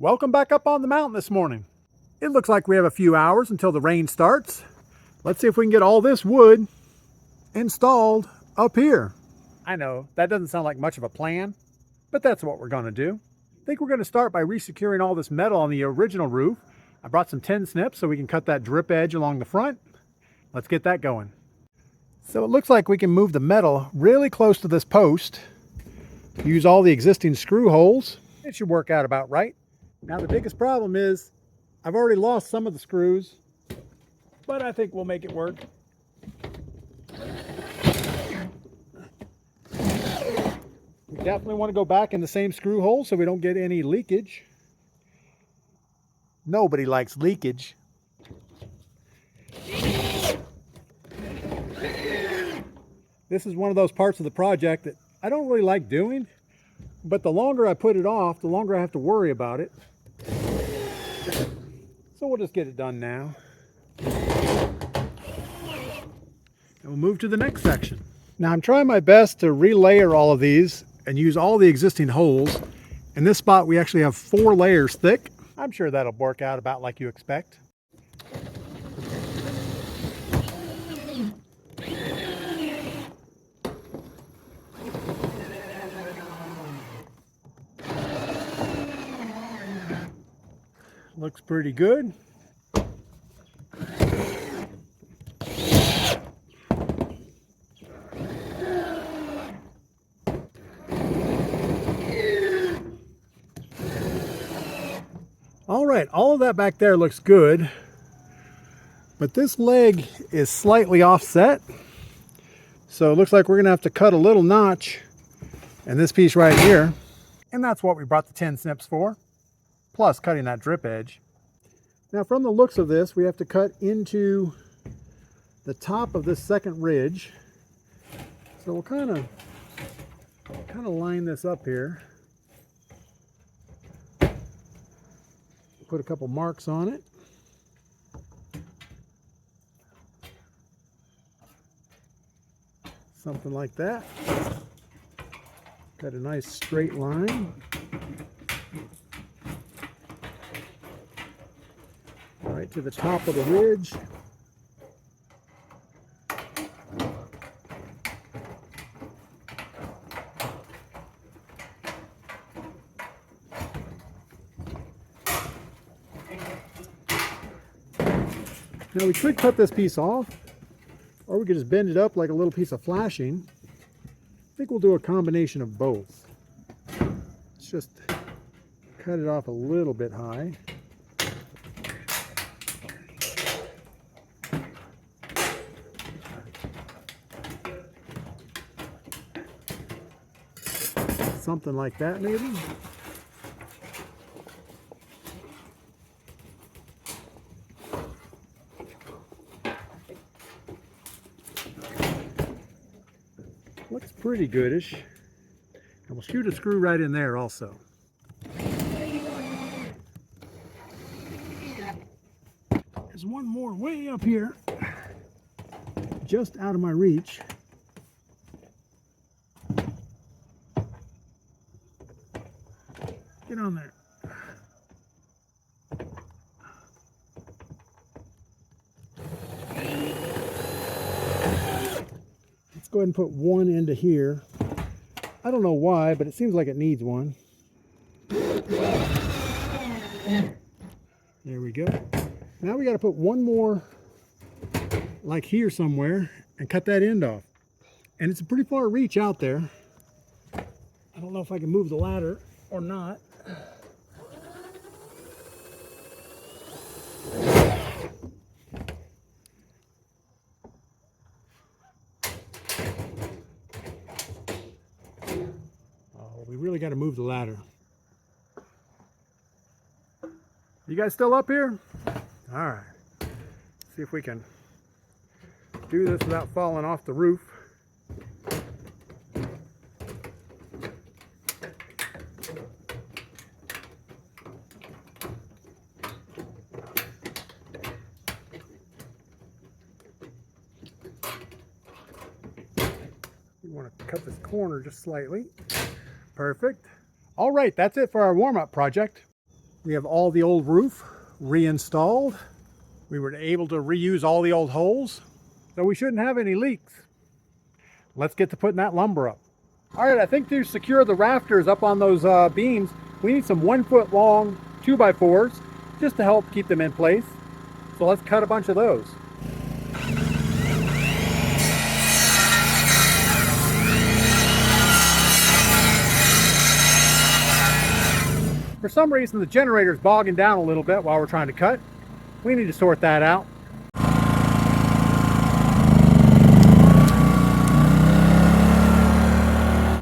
Welcome back up on the mountain this morning. It looks like we have a few hours until the rain starts. Let's see if we can get all this wood installed up here. I know, that doesn't sound like much of a plan, but that's what we're going to do. I think we're going to start by resecuring all this metal on the original roof. I brought some tin snips so we can cut that drip edge along the front. Let's get that going. So it looks like we can move the metal really close to this post. Use all the existing screw holes. It should work out about right. Now the biggest problem is I've already lost some of the screws, but I think we'll make it work. We definitely want to go back in the same screw hole so we don't get any leakage. Nobody likes leakage. This is one of those parts of the project that I don't really like doing, but the longer I put it off, the longer I have to worry about it. So we'll just get it done now. And we'll move to the next section. Now I'm trying my best to relayer all of these and use all the existing holes. In this spot we actually have 4 layers thick. I'm sure that'll work out about like you expect. Looks pretty good. All right, all of that back there looks good, but this leg is slightly offset. So it looks like we're gonna have to cut a little notch in this piece right here. And that's what we brought the tin snips for, plus cutting that drip edge. Now from the looks of this, we have to cut into the top of this second ridge. So we'll kind of line this up here. Put a couple marks on it. Something like that. Got a nice straight line. Right to the top of the ridge. Now we could cut this piece off, or we could just bend it up like a little piece of flashing. I think we'll do a combination of both. Let's just cut it off a little bit high. Something like that maybe. Looks pretty goodish. And we'll shoot a screw right in there also. There's one more way up here, just out of my reach. Get on there. Let's go ahead and put one into here. I don't know why, but it seems like it needs one. There we go. Now we got to put one more like here somewhere and cut that end off. And it's a pretty far reach out there. I don't know if I can move the ladder or not. Oh, we really got to move the ladder. You guys still up here? All right. See if we can do this without falling off the roof. We want to cut this corner just slightly. Perfect. All right, that's it for our warm-up project. We have all the old roof reinstalled. We were able to reuse all the old holes, so we shouldn't have any leaks. Let's get to putting that lumber up. All right, I think to secure the rafters up on those beams, we need some 1 foot long 2x4s just to help keep them in place. So let's cut a bunch of those. For some reason, the generator's bogging down a little bit while we're trying to cut. We need to sort that out.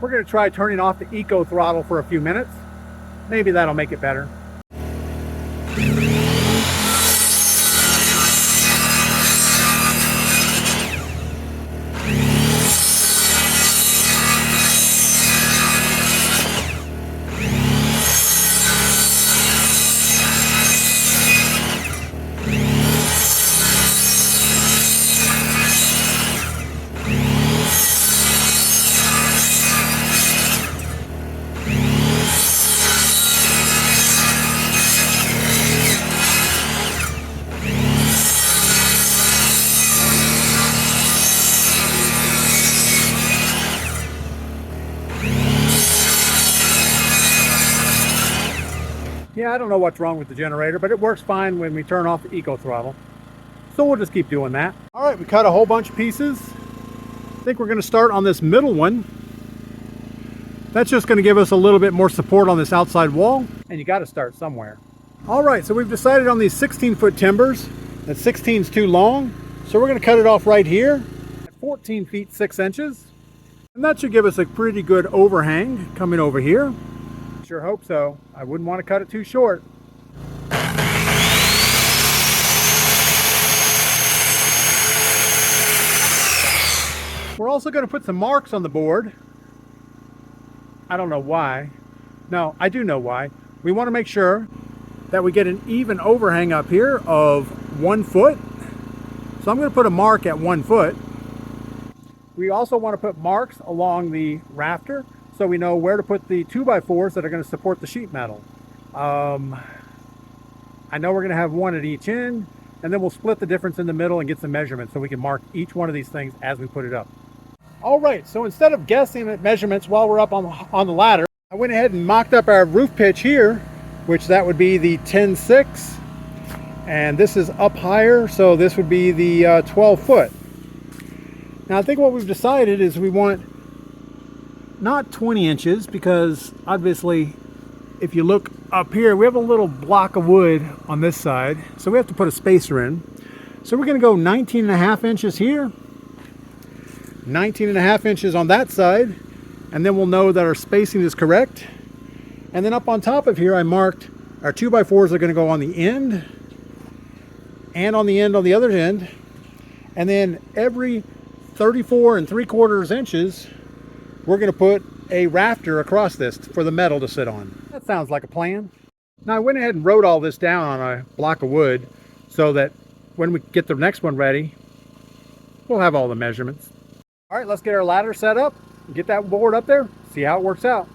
We're going to try turning off the eco throttle for a few minutes. Maybe that'll make it better. Yeah, I don't know what's wrong with the generator, but it works fine when we turn off the eco throttle. So we'll just keep doing that. All right, we cut a whole bunch of pieces. I think we're going to start on this middle one. That's just going to give us a little bit more support on this outside wall, and you got to start somewhere. All right, so we've decided on these 16-foot timbers. That 16 is too long, so we're going to cut it off right here at 14 feet 6 inches. And that should give us a pretty good overhang coming over here. Sure hope so. I wouldn't want to cut it too short. We're also going to put some marks on the board. I don't know why. No, I do know why. We want to make sure that we get an even overhang up here of 1 foot. So I'm going to put a mark at 1 foot. We also want to put marks along the rafter so we know where to put the 2x4s that are going to support the sheet metal. I know we're going to have one at each end, and then we'll split the difference in the middle and get some measurements so we can mark each one of these things as we put it up. All right, so instead of guessing at measurements while we're up on the ladder, I went ahead and mocked up our roof pitch here, which that would be the 10.6, and this is up higher, so this would be the 12 foot. Now I think what we've decided is we want not 20 inches, because obviously if you look up here, we have a little block of wood on this side, so we have to put a spacer in. So we're going to go 19.5 inches here, 19.5 inches on that side, and then we'll know that our spacing is correct. And then up on top of here, I marked our 2x4s are going to go on the end and on the end on the other end, and then every 34 3/4 inches we're going to put a rafter across this for the metal to sit on. That sounds like a plan. Now I went ahead and wrote all this down on a block of wood so that when we get the next one ready, we'll have all the measurements. All right, let's get our ladder set up, get that board up there, see how it works out.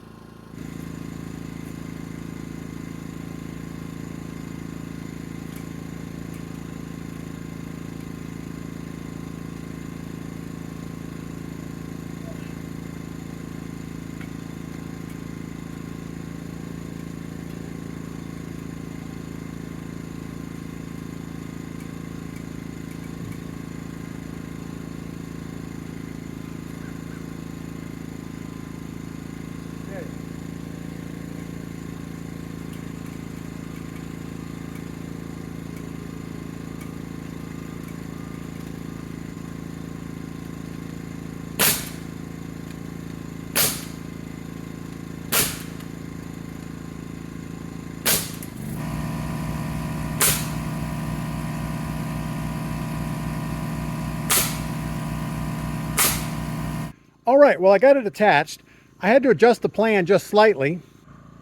All right, well, I got it attached. I had to adjust the plan just slightly.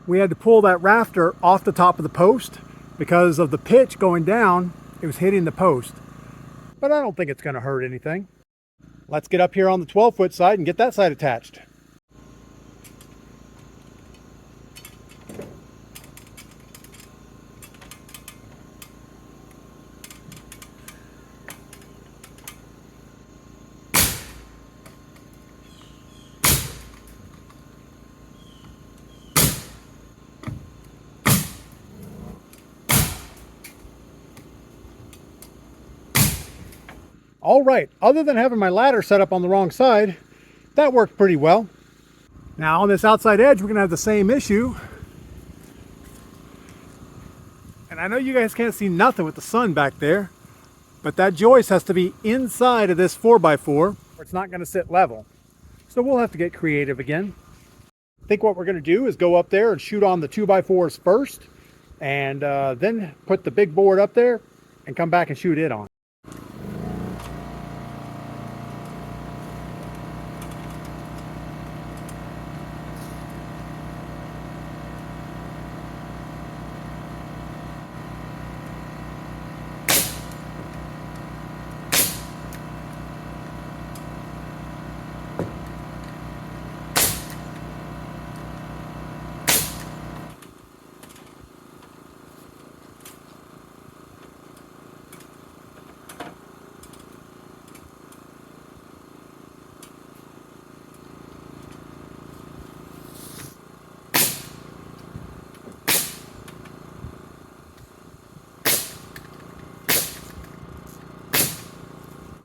We had to pull that rafter off the top of the post because of the pitch going down. It was hitting the post, but I don't think it's going to hurt anything. Let's get up here on the 12-foot side and get that side attached. All right, other than having my ladder set up on the wrong side, that worked pretty well. Now on this outside edge, we're gonna have the same issue. And I know you guys can't see nothing with the sun back there, but that joist has to be inside of this 4x4 or it's not gonna sit level. So we'll have to get creative again. I think what we're gonna do is go up there and shoot on the 2x4s first, and then put the big board up there and come back and shoot it on.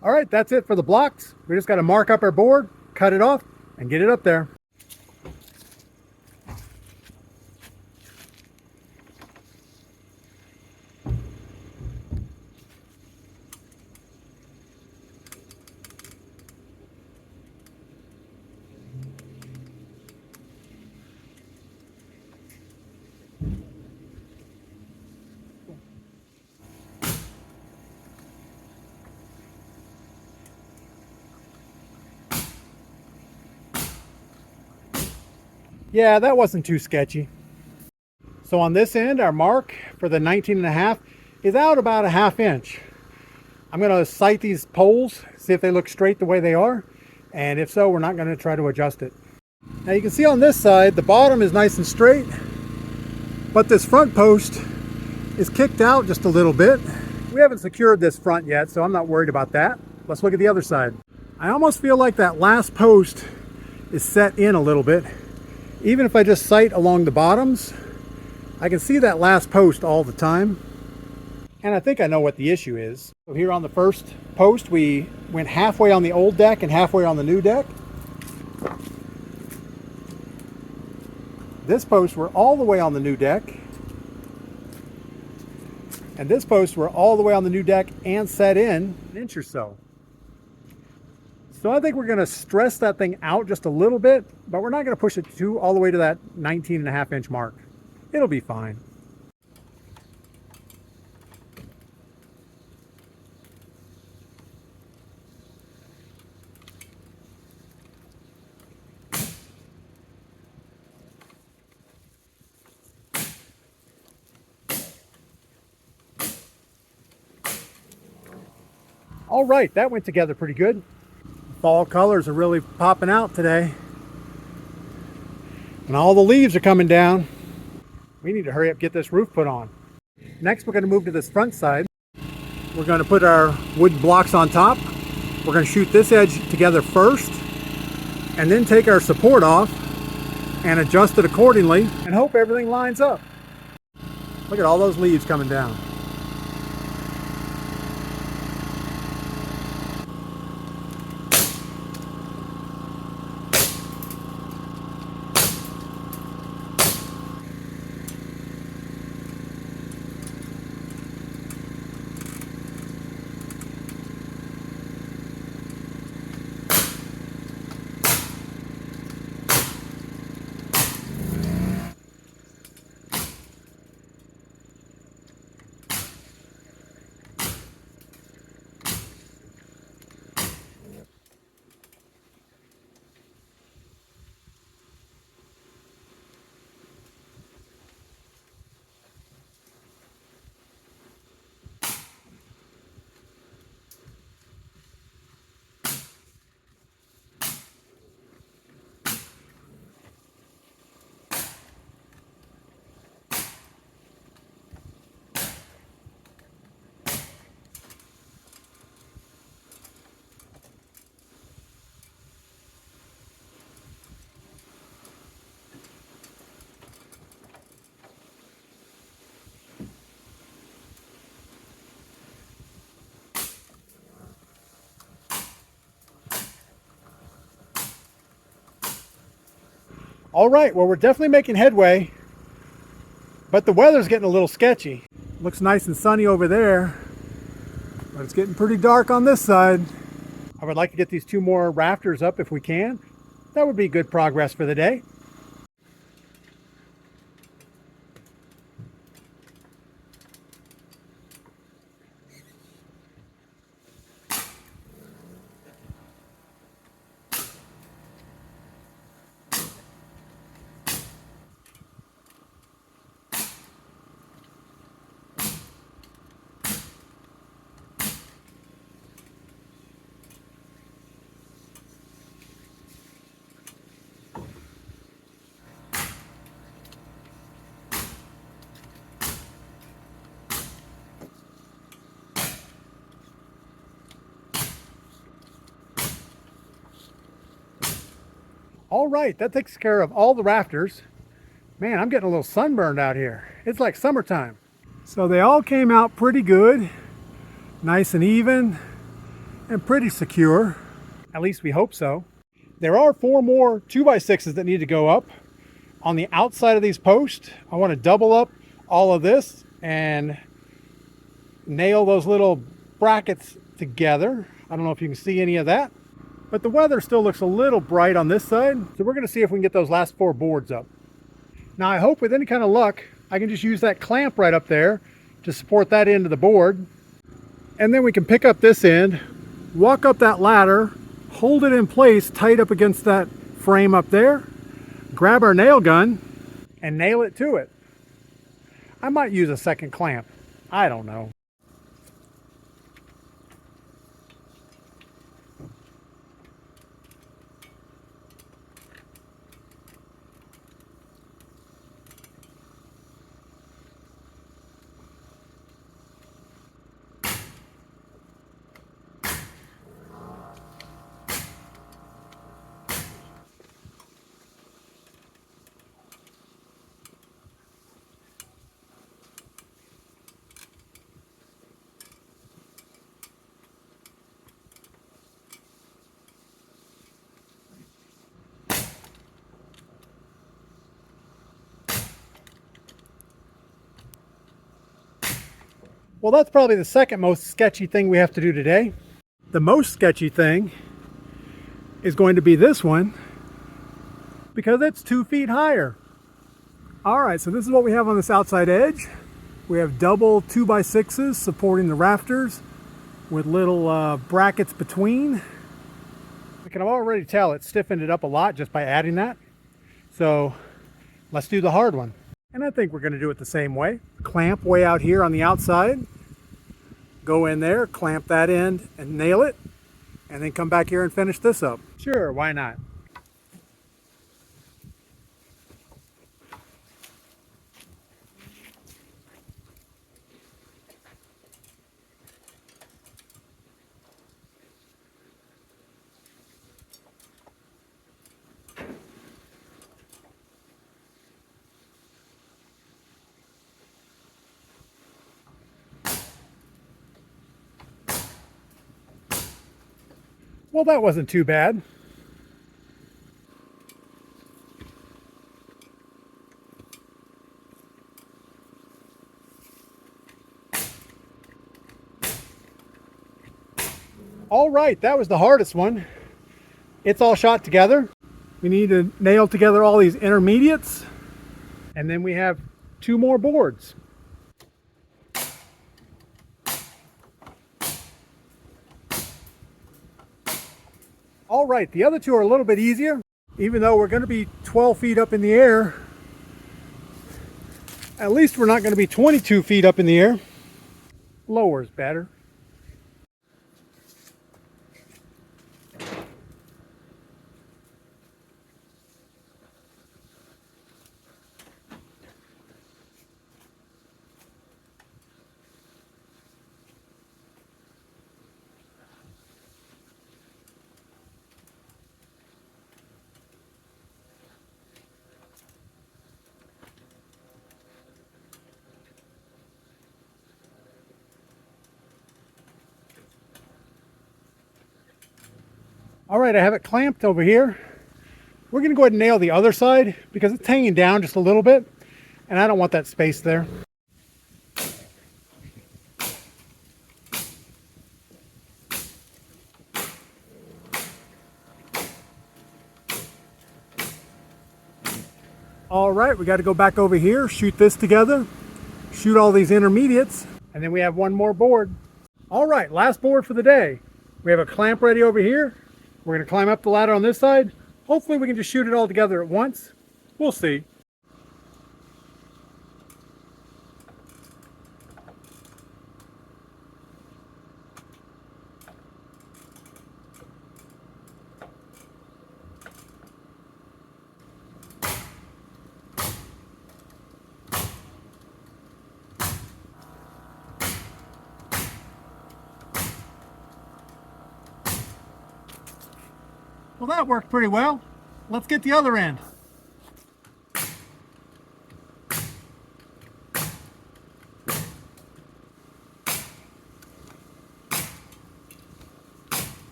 All right, that's it for the blocks. We just got to mark up our board, cut it off, and get it up there. Yeah, that wasn't too sketchy. So on this end, our mark for the 19.5 is out about a 1/2 inch. I'm going to sight these poles, see if they look straight the way they are. And if so, we're not going to try to adjust it. Now you can see on this side, the bottom is nice and straight, but this front post is kicked out just a little bit. We haven't secured this front yet, so I'm not worried about that. Let's look at the other side. I almost feel like that last post is set in a little bit. Even if I just sight along the bottoms, I can see that last post all the time. And I think I know what the issue is. So here on the first post, we went halfway on the old deck and halfway on the new deck. This post, we're all the way on the new deck. And this post, we're all the way on the new deck and set in an inch or so. So I think we're going to stress that thing out just a little bit, but we're not going to push it all the way to that 19.5 inch mark. It'll be fine. All right, that went together pretty good. Fall colors are really popping out today. And all the leaves are coming down. We need to hurry up, get this roof put on. Next, we're going to move to this front side. We're going to put our wood blocks on top. We're going to shoot this edge together first, and then take our support off and adjust it accordingly and hope everything lines up. Look at all those leaves coming down. All right, well, we're definitely making headway, but the weather's getting a little sketchy. Looks nice and sunny over there, but it's getting pretty dark on this side. I would like to get these 2 more rafters up if we can. That would be good progress for the day. All right, that takes care of all the rafters. Man, I'm getting a little sunburned out here. It's like summertime. So they all came out pretty good, nice and even, and pretty secure. At least we hope so. There are 4 more 2x6s that need to go up. On the outside of these posts, I want to double up all of this and nail those little brackets together. I don't know if you can see any of that, but the weather still looks a little bright on this side. So we're going to see if we can get those last 4 boards up. Now I hope with any kind of luck, I can just use that clamp right up there to support that end of the board. And then we can pick up this end, walk up that ladder, hold it in place tight up against that frame up there, grab our nail gun, and nail it to it. I might use a second clamp. I don't know. Well, that's probably the second most sketchy thing we have to do today. The most sketchy thing is going to be this one because it's 2 feet higher. All right, so this is what we have on this outside edge. We have double 2x6s supporting the rafters with little brackets between. I can already tell it stiffened it up a lot just by adding that. So let's do the hard one. And I think we're going to do it the same way. Clamp way out here on the outside. Go in there, clamp that end and nail it. And then come back here and finish this up. Sure, why not? Well, that wasn't too bad. All right, that was the hardest one. It's all shot together. We need to nail together all these intermediates, and then we have 2 more boards. All right, the other 2 are a little bit easier. Even though we're going to be 12 feet up in the air, at least we're not going to be 22 feet up in the air. Lower is better. All right, I have it clamped over here. We're going to go ahead and nail the other side because it's hanging down just a little bit, and I don't want that space there. All right, we got to go back over here, shoot this together, shoot all these intermediates, and then we have one more board. All right, last board for the day. We have a clamp ready over here. We're going to climb up the ladder on this side. Hopefully we can just shoot it all together at once. We'll see. Well, that worked pretty well. Let's get the other end.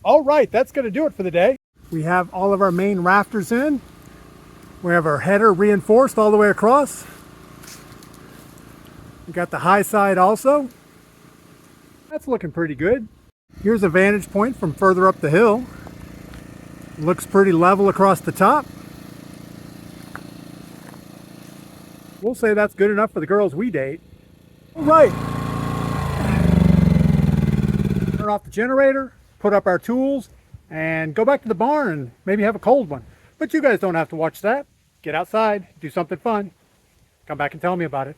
All right, that's going to do it for the day. We have all of our main rafters in. We have our header reinforced all the way across. We got the high side also. That's looking pretty good. Here's a vantage point from further up the hill. Looks pretty level across the top. We'll say that's good enough for the girls we date. All right. Turn off the generator, put up our tools, and go back to the barn and maybe have a cold one. But you guys don't have to watch that. Get outside, do something fun. Come back and tell me about it.